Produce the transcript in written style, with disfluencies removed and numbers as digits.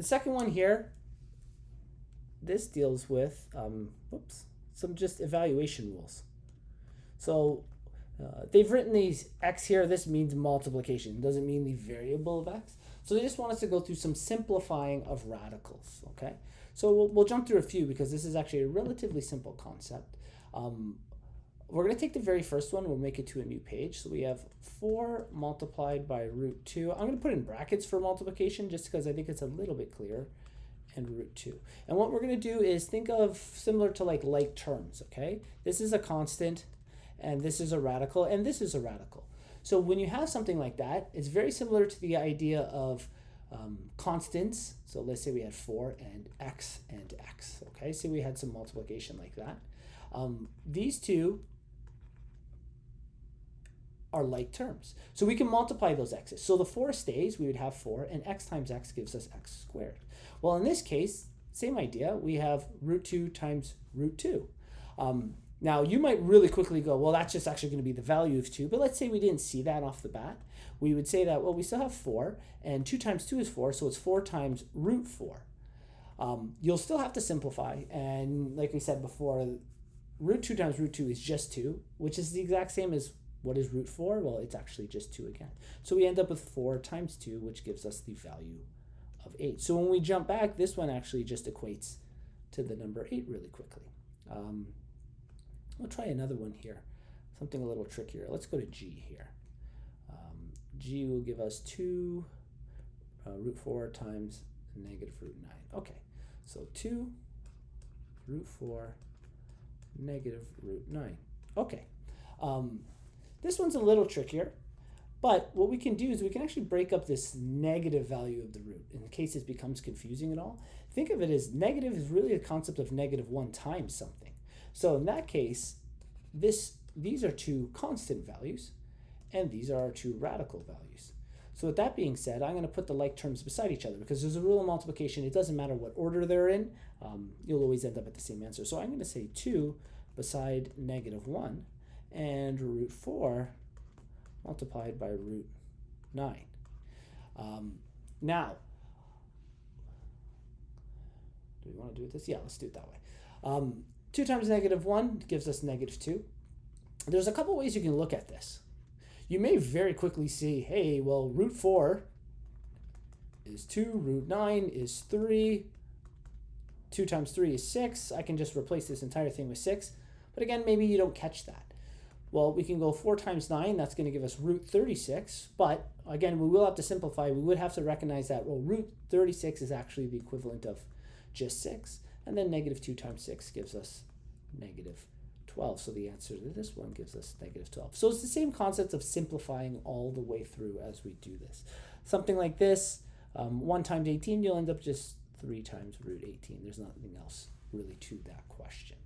The second one here, this deals with some just evaluation rules. So they've written these x here. This means multiplication. It doesn't mean the variable of x. So they just want us to go through some simplifying of radicals, okay? So we'll jump through a few because this is actually a relatively simple concept. We're going to take the very first one. We'll make it to a new page. So we have 4 multiplied by root 2. I'm going to put in brackets for multiplication just because I think it's a little bit clearer, and root 2. And what we're going to do is think of similar to like terms, okay? This is a constant, and this is a radical, and this is a radical. So when you have something like that, it's very similar to the idea of constants. So let's say we had 4 and x, okay? So we had some multiplication like that. These two are like terms. So we can multiply those x's. So the 4 stays, we would have 4, and x times x gives us x squared. Well, in this case, same idea, we have root 2 times root 2. Now, you might really quickly go, well, that's just actually going to be the value of 2, but let's say we didn't see that off the bat. We would say that, well, we still have 4, and 2 times 2 is 4, so it's 4 times root 4. You'll still have to simplify, and like we said before, root 2 times root 2 is just 2, which is the exact same as what is root 4? Well, it's actually just 2 again. So we end up with 4 times 2, which gives us the value of 8. So when we jump back, this one actually just equates to the number 8 really quickly. We'll try another one here, something a little trickier. Let's go to G here. G will give us 2 root 4 times negative root 9. Okay, so 2 root 4 negative root 9. Okay. This one's a little trickier, but what we can do is we can actually break up this negative value of the root in case it becomes confusing at all. Think of it as negative is really a concept of -1 times something. So in that case, these are 2 constant values, and these are our 2 radical values. So with that being said, I'm going to put the like terms beside each other because there's a rule of multiplication. It doesn't matter what order they're in. You'll always end up at the same answer. So I'm going to say 2 beside -1. And root 4 multiplied by root 9. Now, do we want to do it this? Yeah, let's do it that way. 2 times -1 gives us -2. There's a couple ways you can look at this. You may very quickly see, hey, well, root 4 is 2, root 9 is 3, 2 times 3 is 6. I can just replace this entire thing with 6. But again, maybe you don't catch that. Well, we can go 4 times 9. That's going to give us root 36. But again, we will have to simplify. We would have to recognize that, well, root 36 is actually the equivalent of just 6. And then -2 times 6 gives us -12. So the answer to this one gives us -12. So it's the same concept of simplifying all the way through as we do this. Something like this, 1 times 18, you'll end up just 3 times root 18. There's nothing else really to that question.